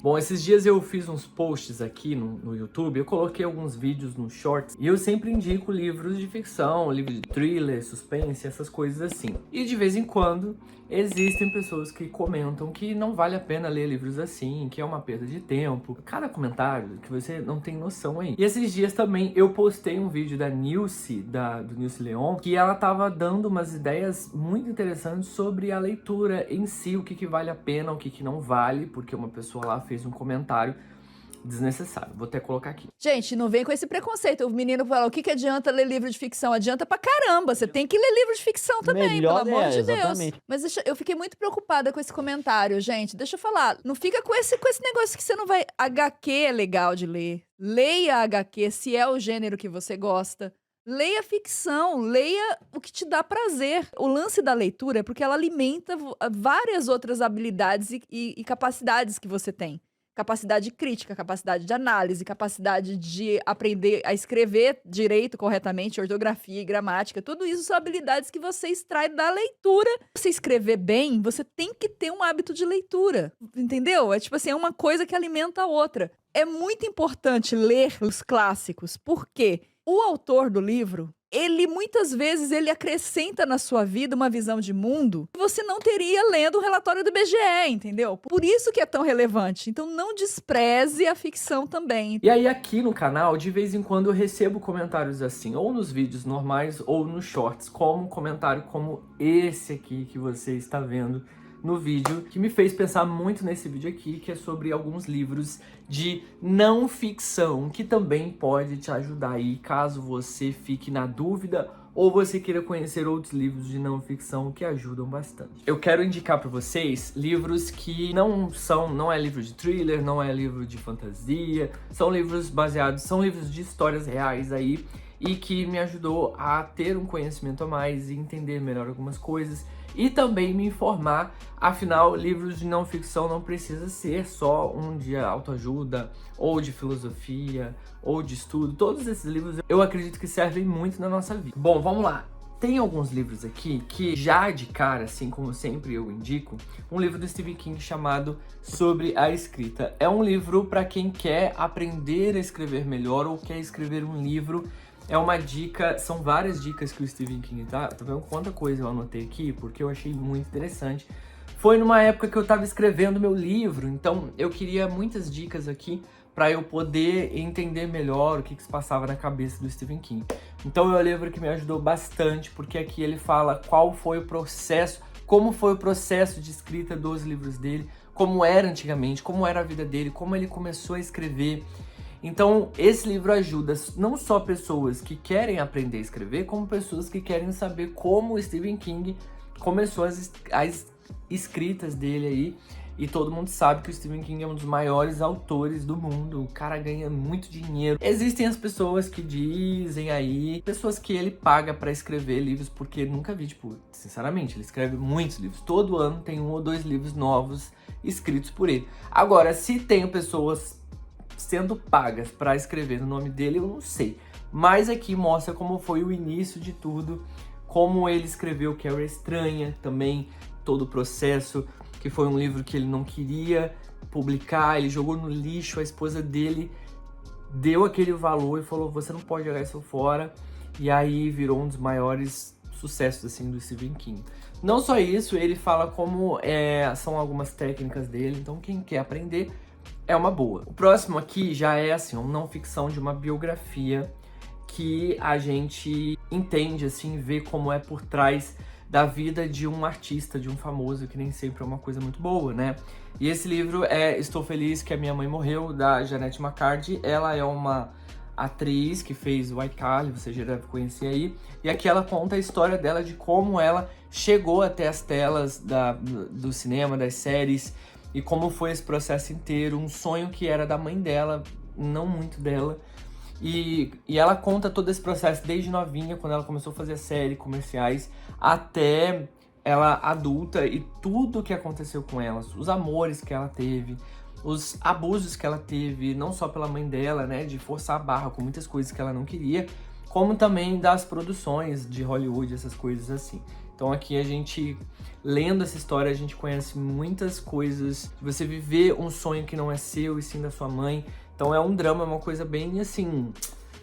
Bom, esses dias eu fiz uns posts aqui no YouTube, eu coloquei alguns vídeos no Shorts e eu sempre indico livros de ficção, livros de thriller, suspense, essas coisas assim. E de vez em quando existem pessoas que comentam que não vale a pena ler livros assim, que é uma perda de tempo. Cada comentário que você não tem noção aí. E esses dias também eu postei um vídeo da Nilce, do Nilce Leon, que ela tava dando umas ideias muito interessantes sobre a leitura em si, o que vale a pena, o que não vale, porque uma pessoa lá fez um comentário desnecessário. Vou até colocar aqui. Gente, não vem com esse preconceito. O menino fala, o que adianta ler livro de ficção? Adianta pra caramba. Você tem que ler livro de ficção também, Melhor pelo amor de Deus. exatamente. Mas eu fiquei muito preocupada com esse comentário, gente. Deixa eu falar. Não fica com esse negócio que você não vai... HQ é legal de ler. Leia HQ se é o gênero que você gosta. Leia ficção, leia o que te dá prazer. O lance da leitura é porque ela alimenta várias outras habilidades e capacidades que você tem. Capacidade crítica, capacidade de análise, capacidade de aprender a escrever direito, corretamente, ortografia e gramática. Tudo isso são habilidades que você extrai da leitura. Pra você escrever bem, você tem que ter um hábito de leitura, entendeu? É tipo assim, é uma coisa que alimenta a outra. É muito importante ler os clássicos, porque o autor do livro, muitas vezes ele acrescenta na sua vida uma visão de mundo que você não teria lendo o relatório do IBGE, entendeu? Por isso que é tão relevante. Então não despreze a ficção também. E aí aqui no canal, de vez em quando eu recebo comentários assim, ou nos vídeos normais ou nos shorts, como um comentário como esse aqui que você está vendo no vídeo, que me fez pensar muito nesse vídeo aqui, que é sobre alguns livros de não ficção, que também pode te ajudar aí, caso você fique na dúvida ou você queira conhecer outros livros de não ficção que ajudam bastante. Eu quero indicar para vocês livros que não é livro de thriller, não é livro de fantasia, são livros de histórias reais aí, e que me ajudou a ter um conhecimento a mais e entender melhor algumas coisas e também me informar. Afinal, livros de não ficção não precisa ser só um de autoajuda ou de filosofia ou de estudo. Todos esses livros eu acredito que servem muito na nossa vida. Bom, vamos lá. Tem alguns livros aqui que já de cara, assim como sempre eu indico, um livro do Stephen King chamado Sobre a Escrita. É um livro para quem quer aprender a escrever melhor ou quer escrever um livro. É uma dica, são várias dicas que o Stephen King tá vendo quanta coisa eu anotei aqui, porque eu achei muito interessante. Foi numa época que eu tava escrevendo meu livro, então eu queria muitas dicas aqui para eu poder entender melhor o que se passava na cabeça do Stephen King. Então é um livro que me ajudou bastante, porque aqui ele fala qual foi o processo, como foi o processo de escrita dos livros dele, como era antigamente, como era a vida dele, como ele começou a escrever. Então, esse livro ajuda não só pessoas que querem aprender a escrever, como pessoas que querem saber como o Stephen King começou as escritas dele aí. E todo mundo sabe que o Stephen King é um dos maiores autores do mundo. O cara ganha muito dinheiro. Existem as pessoas que dizem aí, pessoas que ele paga pra escrever livros, porque nunca vi, tipo, sinceramente, ele escreve muitos livros. Todo ano tem 1 ou 2 livros novos escritos por ele. Agora, se tem pessoas sendo pagas para escrever no nome dele, eu não sei. Mas aqui mostra como foi o início de tudo, como ele escreveu Carrie Estranha, também todo o processo, que foi um livro que ele não queria publicar, ele jogou no lixo, a esposa dele deu aquele valor e falou, você não pode jogar isso fora, e aí virou um dos maiores sucessos assim do Stephen King. Não só isso, ele fala como são algumas técnicas dele, então quem quer aprender é uma boa. O próximo aqui já é assim, uma não ficção de uma biografia que a gente entende, assim, vê como é por trás da vida de um artista, de um famoso, que nem sempre é uma coisa muito boa, né? E esse livro é Estou Feliz que a Minha Mãe Morreu, da Janete McCarthy. Ela é uma atriz que fez o iCarly, você já deve conhecer aí. E aqui ela conta a história dela, de como ela chegou até as telas do cinema, das séries, e como foi esse processo inteiro, um sonho que era da mãe dela, não muito dela. E ela conta todo esse processo desde novinha, quando ela começou a fazer série, comerciais, até ela adulta, e tudo que aconteceu com ela, os amores que ela teve, os abusos que ela teve, não só pela mãe dela, né, de forçar a barra com muitas coisas que ela não queria, como também das produções de Hollywood, essas coisas assim. Então aqui a gente, lendo essa história, a gente conhece muitas coisas. Você viver um sonho que não é seu e sim da sua mãe. Então é um drama, é uma coisa bem assim,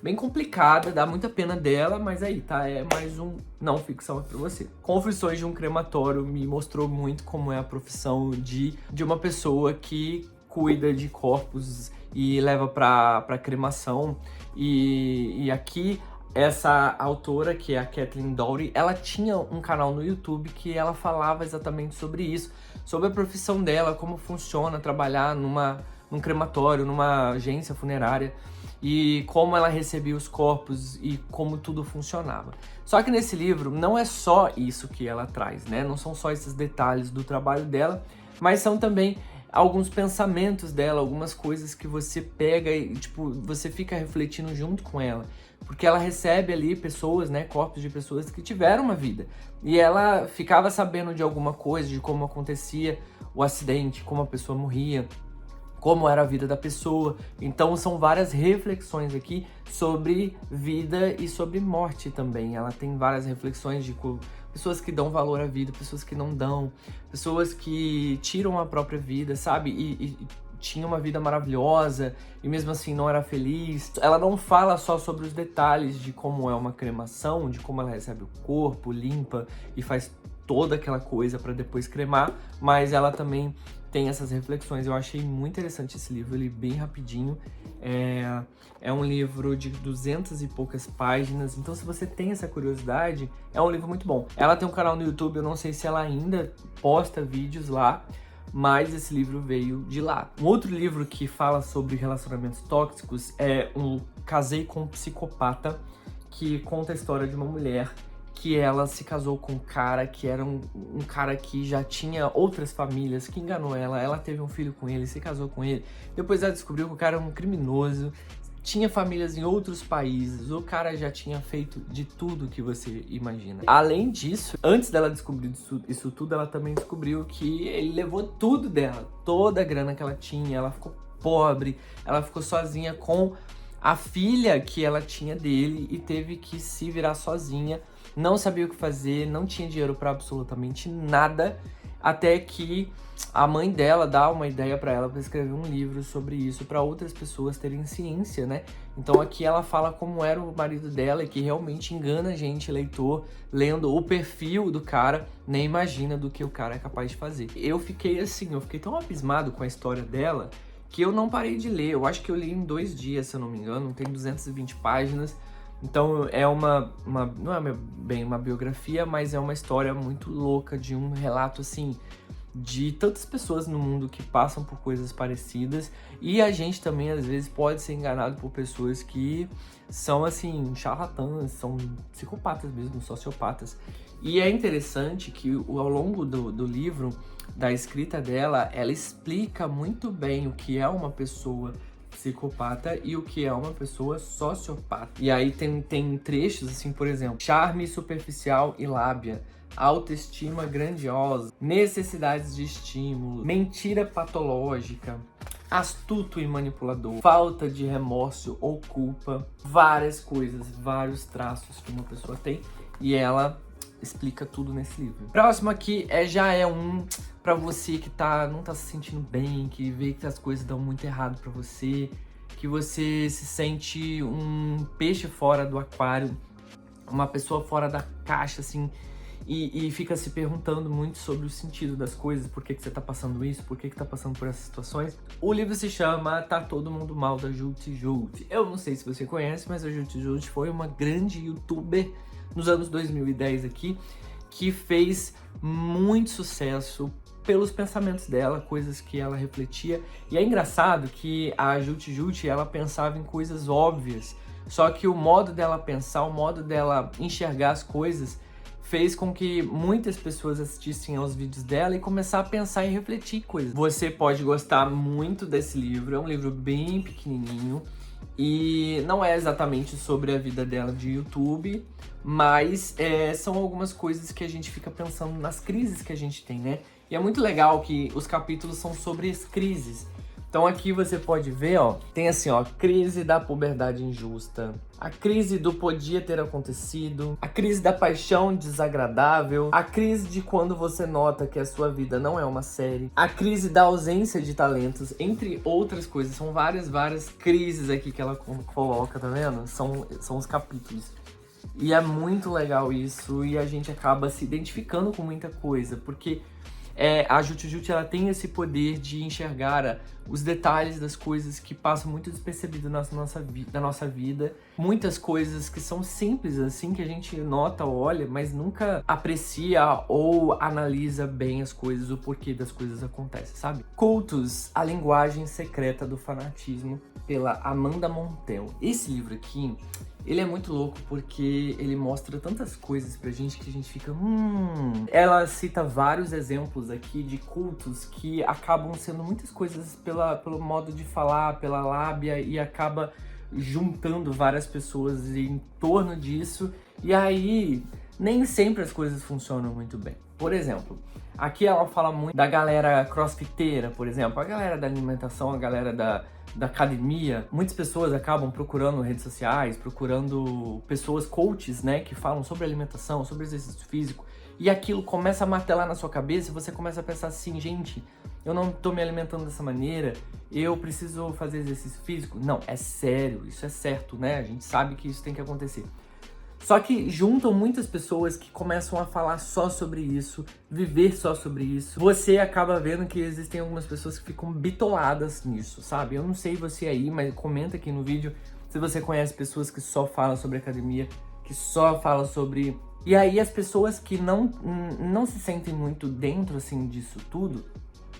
bem complicada, dá muita pena dela, mas aí, tá? É mais um não ficção pra você. Confissões de um Crematório me mostrou muito como é a profissão de uma pessoa que cuida de corpos e leva pra cremação. E aqui, essa autora, que é a Kathleen Doherty, ela tinha um canal no YouTube que ela falava exatamente sobre isso, sobre a profissão dela, como funciona trabalhar num crematório, numa agência funerária, e como ela recebia os corpos e como tudo funcionava. Só que nesse livro não é só isso que ela traz, né? Não são só esses detalhes do trabalho dela, mas são também alguns pensamentos dela, algumas coisas que você pega e, tipo, você fica refletindo junto com ela. Porque ela recebe ali pessoas, né, corpos de pessoas que tiveram uma vida. E ela ficava sabendo de alguma coisa, de como acontecia o acidente, como a pessoa morria, como era a vida da pessoa. Então são várias reflexões aqui sobre vida e sobre morte também. Ela tem várias reflexões de pessoas que dão valor à vida, pessoas que não dão, pessoas que tiram a própria vida, sabe? E tinha uma vida maravilhosa e mesmo assim não era feliz. Ela não fala só sobre os detalhes de como é uma cremação, de como ela recebe o corpo, limpa e faz toda aquela coisa para depois cremar, mas ela também tem essas reflexões. Eu achei muito interessante esse livro, ele bem rapidinho. É um livro de 200 e poucas páginas, então se você tem essa curiosidade, é um livro muito bom. Ela tem um canal no YouTube, eu não sei se ela ainda posta vídeos lá, mas esse livro veio de lá. Um outro livro que fala sobre relacionamentos tóxicos é um Casei com um Psicopata, que conta a história de uma mulher que ela se casou com um cara que era um cara que já tinha outras famílias, que enganou ela teve um filho com ele, se casou com ele, depois ela descobriu que o cara era um criminoso, tinha famílias em outros países, o cara já tinha feito de tudo que você imagina. Além disso, antes dela descobrir isso tudo, ela também descobriu que ele levou tudo dela, toda a grana que ela tinha, ela ficou pobre, ela ficou sozinha com a filha que ela tinha dele e teve que se virar sozinha, não sabia o que fazer, não tinha dinheiro para absolutamente nada, até que a mãe dela dá uma ideia para ela para escrever um livro sobre isso, para outras pessoas terem ciência, né? Então aqui ela fala como era o marido dela e que realmente engana a gente, leitor, lendo o perfil do cara, nem imagina do que o cara é capaz de fazer. Eu fiquei tão abismado com a história dela, que eu não parei de ler. Eu acho que eu li em 2 dias, se eu não me engano, tem 220 páginas. Então é não é bem uma biografia, mas é uma história muito louca de um relato, assim, de tantas pessoas no mundo que passam por coisas parecidas. E a gente também, às vezes, pode ser enganado por pessoas que são, assim, charlatãs, são psicopatas mesmo, sociopatas. E é interessante que ao longo do livro, da escrita dela, ela explica muito bem o que é uma pessoa psicopata e o que é uma pessoa sociopata. E aí tem trechos assim, por exemplo, charme superficial e lábia, autoestima grandiosa, necessidades de estímulo, mentira patológica, astuto e manipulador, falta de remorso ou culpa, várias coisas, vários traços que uma pessoa tem, e ela explica tudo nesse livro. Próximo aqui já é um pra você que não tá se sentindo bem, que vê que as coisas dão muito errado pra você, que você se sente um peixe fora do aquário, uma pessoa fora da caixa, assim, e fica se perguntando muito sobre o sentido das coisas, por que você tá passando isso, por que tá passando por essas situações. O livro se chama Tá Todo Mundo Mal, da Juti Juti. Eu não sei se você conhece, mas a Juti Juti foi uma grande youtuber nos anos 2010 aqui, que fez muito sucesso pelos pensamentos dela, coisas que ela refletia. E é engraçado que a Juti Juti, ela pensava em coisas óbvias, só que o modo dela pensar, o modo dela enxergar as coisas, fez com que muitas pessoas assistissem aos vídeos dela e começar a pensar e refletir coisas. Você pode gostar muito desse livro, é um livro bem pequenininho, e não é exatamente sobre a vida dela de YouTube, mas são algumas coisas que a gente fica pensando nas crises que a gente tem, né? E é muito legal que os capítulos são sobre as crises. Então aqui você pode ver, ó, tem assim, ó, crise da puberdade injusta, a crise do podia ter acontecido, a crise da paixão desagradável, a crise de quando você nota que a sua vida não é uma série, a crise da ausência de talentos, entre outras coisas. São várias crises aqui que ela coloca, tá vendo? São os capítulos. E é muito legal isso, e a gente acaba se identificando com muita coisa, porque a Jut Jut, ela tem esse poder de enxergar os detalhes das coisas que passam muito despercebido na nossa vida. Muitas coisas que são simples, assim, que a gente nota, olha, mas nunca aprecia ou analisa bem as coisas, o porquê das coisas acontecem, sabe? Cultos, a linguagem secreta do fanatismo, pela Amanda Montel. Esse livro aqui, ele é muito louco porque ele mostra tantas coisas pra gente que a gente fica... Ela cita vários exemplos aqui de cultos que acabam sendo muitas coisas pelo modo de falar, pela lábia, e acaba juntando várias pessoas em torno disso. E aí, nem sempre as coisas funcionam muito bem. Por exemplo, aqui ela fala muito da galera crossfiteira, por exemplo, a galera da alimentação, a galera da academia. Muitas pessoas acabam procurando redes sociais, procurando pessoas coaches, né, que falam sobre alimentação, sobre exercício físico, e aquilo começa a martelar na sua cabeça e você começa a pensar assim, gente, eu não tô me alimentando dessa maneira, eu preciso fazer exercício físico. Não, é sério, isso é certo, né, a gente sabe que isso tem que acontecer. Só que juntam muitas pessoas que começam a falar só sobre isso, viver só sobre isso. Você acaba vendo que existem algumas pessoas que ficam bitoladas nisso, sabe? Eu não sei você aí, mas comenta aqui no vídeo se você conhece pessoas que só falam sobre academia, que só falam sobre... E aí as pessoas que não se sentem muito dentro, assim, disso tudo,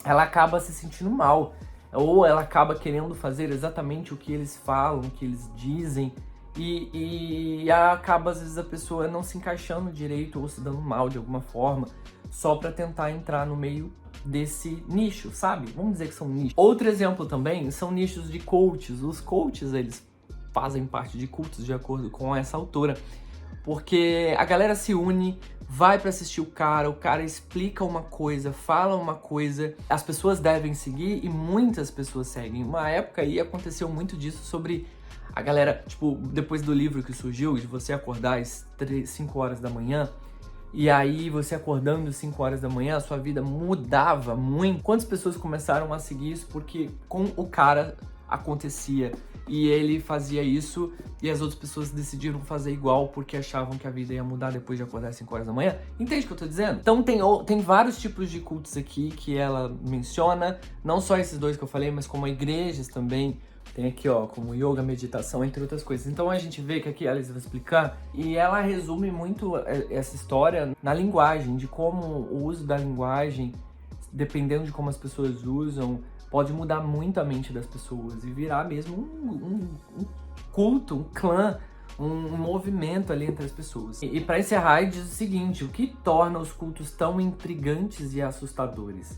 ela acaba se sentindo mal. Ou ela acaba querendo fazer exatamente o que eles falam, o que eles dizem. E acaba, às vezes, a pessoa não se encaixando direito ou se dando mal de alguma forma, só pra tentar entrar no meio desse nicho, sabe? Vamos dizer que são nichos. Outro exemplo também são nichos de coaches. Os coaches, eles fazem parte de cultos, de acordo com essa autora, porque a galera se une, vai pra assistir o cara explica uma coisa, fala uma coisa, as pessoas devem seguir e muitas pessoas seguem. Uma época aí aconteceu muito disso sobre... A galera, tipo, depois do livro que surgiu, de você acordar às 5 horas da manhã, e aí você acordando às 5 horas da manhã, a sua vida mudava muito. Quantas pessoas começaram a seguir isso porque com o cara acontecia, e ele fazia isso, e as outras pessoas decidiram fazer igual porque achavam que a vida ia mudar depois de acordar às 5 horas da manhã? Entende o que eu tô dizendo? Então tem vários tipos de cultos aqui que ela menciona, não só esses dois que eu falei, mas como igrejas também. Tem aqui, ó, como yoga, meditação, entre outras coisas. Então a gente vê que aqui a Alice vai explicar, e ela resume muito essa história na linguagem, de como o uso da linguagem, dependendo de como as pessoas usam, pode mudar muito a mente das pessoas e virar mesmo um culto, um clã, um movimento ali entre as pessoas. E para encerrar, ele diz o seguinte: o que torna os cultos tão intrigantes e assustadores?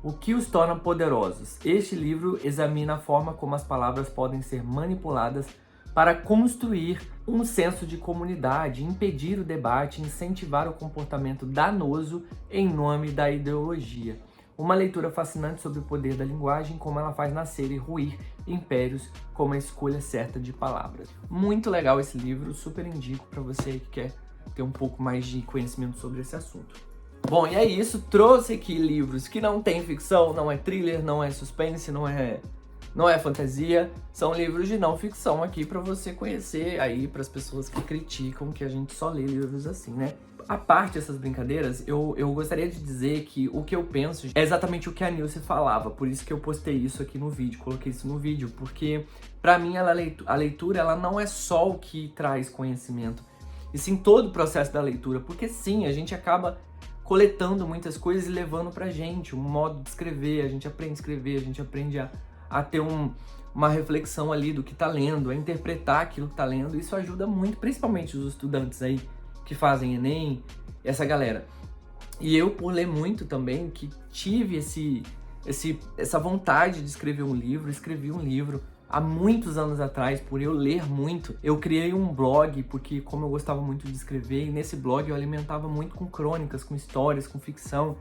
O que os torna poderosos? Este livro examina a forma como as palavras podem ser manipuladas para construir um senso de comunidade, impedir o debate, incentivar o comportamento danoso em nome da ideologia. Uma leitura fascinante sobre o poder da linguagem, como ela faz nascer e ruir impérios, como a escolha certa de palavras. Muito legal esse livro, super indico para você que quer ter um pouco mais de conhecimento sobre esse assunto. Bom, e é isso, trouxe aqui livros que não tem ficção, não é thriller, não é suspense, não é fantasia, são livros de não ficção aqui pra você conhecer aí, pras pessoas que criticam que a gente só lê livros assim, né? A parte dessas brincadeiras, eu gostaria de dizer que o que eu penso é exatamente o que a Nilce falava, por isso que eu postei isso aqui no vídeo, coloquei isso no vídeo, porque pra mim a leitura ela não é só o que traz conhecimento, e sim todo o processo da leitura, porque sim, a gente acaba coletando muitas coisas e levando pra gente um modo de escrever, a gente aprende a escrever, a gente aprende a ter uma reflexão ali do que tá lendo, a interpretar aquilo que tá lendo. Isso ajuda muito, principalmente os estudantes aí que fazem Enem, essa galera. E eu, por ler muito também, que tive essa vontade de escrever um livro, escrevi um livro há muitos anos atrás, por eu ler muito. Eu criei um blog, porque como eu gostava muito de escrever, e nesse blog eu alimentava muito com crônicas, com histórias, com ficção.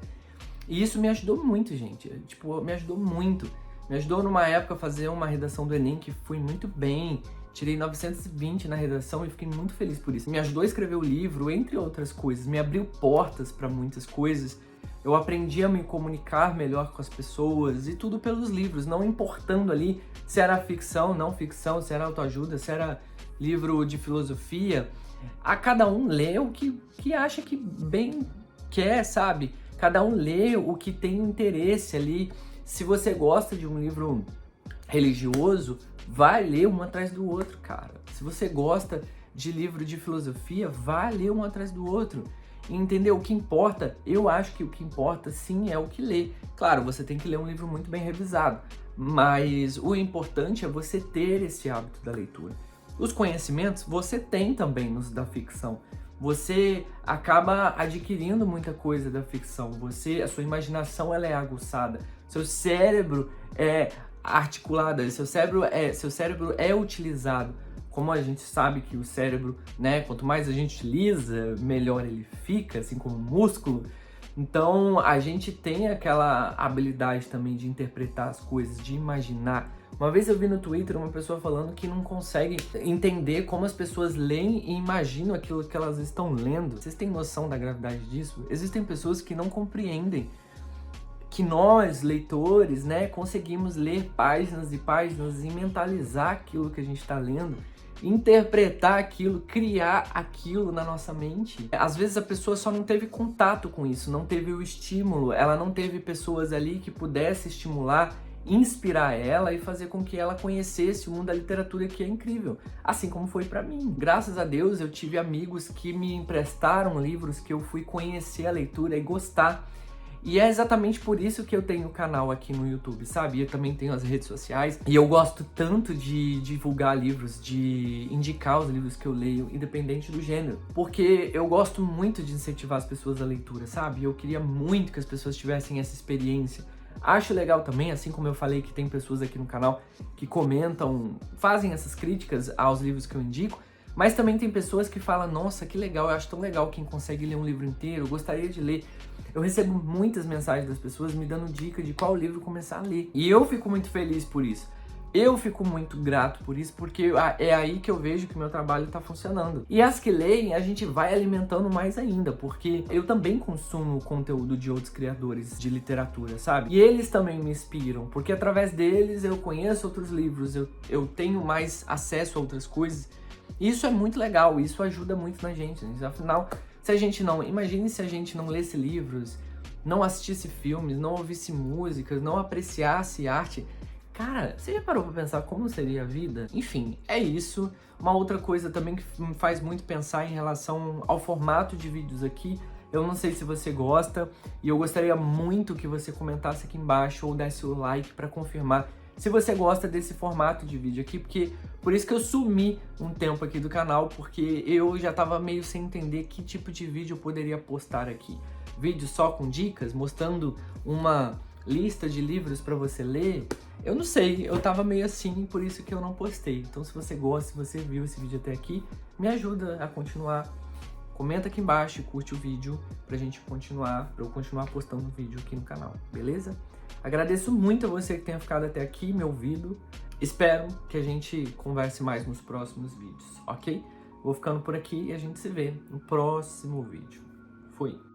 E isso me ajudou muito, gente. Tipo, me ajudou muito. Me ajudou numa época a fazer uma redação do Enem que fui muito bem. Tirei 920 na redação e fiquei muito feliz por isso. Me ajudou a escrever o livro, entre outras coisas. Me abriu portas para muitas coisas. Eu aprendi a me comunicar melhor com as pessoas e tudo pelos livros, não importando ali se era ficção, não ficção, se era autoajuda, se era livro de filosofia. A cada um lê o que acha que bem quer, sabe? Cada um lê o que tem interesse ali. Se você gosta de um livro religioso, vai ler um atrás do outro, cara. Se você gosta de livro de filosofia, vai ler um atrás do outro. Entendeu? O que importa, eu acho que o que importa sim é o que lê. Claro, você tem que ler um livro muito bem revisado, mas o importante é você ter esse hábito da leitura. Os conhecimentos você tem também nos da ficção. Você acaba adquirindo muita coisa da ficção. A sua imaginação ela é aguçada. Seu cérebro é articulado, seu cérebro é utilizado. Como a gente sabe que o cérebro, né, quanto mais a gente utiliza, melhor ele fica, assim como o músculo. Então, a gente tem aquela habilidade também de interpretar as coisas, de imaginar. Uma vez eu vi no Twitter uma pessoa falando que não consegue entender como as pessoas leem e imaginam aquilo que elas estão lendo. Vocês têm noção da gravidade disso? Existem pessoas que não compreendem que nós, leitores, né, conseguimos ler páginas e páginas e mentalizar aquilo que a gente está lendo, interpretar aquilo, criar aquilo na nossa mente. Às vezes a pessoa só não teve contato com isso, não teve o estímulo, ela não teve pessoas ali que pudesse estimular, inspirar ela e fazer com que ela conhecesse o mundo da literatura, que é incrível, assim como foi para mim. Graças a Deus eu tive amigos que me emprestaram livros que eu fui conhecer a leitura e gostar. E é exatamente por isso que eu tenho o canal aqui no YouTube, sabe? Eu também tenho as redes sociais. E eu gosto tanto de divulgar livros, de indicar os livros que eu leio, independente do gênero. Porque eu gosto muito de incentivar as pessoas à leitura, sabe? Eu queria muito que as pessoas tivessem essa experiência. Acho legal também, assim como eu falei que tem pessoas aqui no canal que comentam, fazem essas críticas aos livros que eu indico. Mas também tem pessoas que falam, nossa, que legal, eu acho tão legal quem consegue ler um livro inteiro, eu gostaria de ler. Eu recebo muitas mensagens das pessoas me dando dica de qual livro começar a ler. E eu fico muito feliz por isso. Eu fico muito grato por isso, porque é aí que eu vejo que o meu trabalho está funcionando. E as que leem, a gente vai alimentando mais ainda, porque eu também consumo conteúdo de outros criadores de literatura, sabe? E eles também me inspiram, porque através deles eu conheço outros livros, eu tenho mais acesso a outras coisas. Isso é muito legal, isso ajuda muito na gente, né? Afinal, imagine se a gente não lesse livros, não assistisse filmes, não ouvisse músicas, não apreciasse arte. Cara, você já parou pra pensar como seria a vida? Enfim, é isso. Uma outra coisa também que me faz muito pensar em relação ao formato de vídeos aqui, eu não sei se você gosta, e eu gostaria muito que você comentasse aqui embaixo ou desse o like pra confirmar se você gosta desse formato de vídeo aqui, porque por isso que eu sumi um tempo aqui do canal, porque eu já tava meio sem entender que tipo de vídeo eu poderia postar aqui. Vídeo só com dicas, mostrando uma lista de livros para você ler? Eu não sei, eu tava meio assim, por isso que eu não postei. Então se você gosta, se você viu esse vídeo até aqui, me ajuda a continuar. Comenta aqui embaixo e curte o vídeo pra eu continuar postando vídeo aqui no canal, beleza? Agradeço muito a você que tenha ficado até aqui, me ouvido. Espero que a gente converse mais nos próximos vídeos, ok? Vou ficando por aqui e a gente se vê no próximo vídeo. Fui!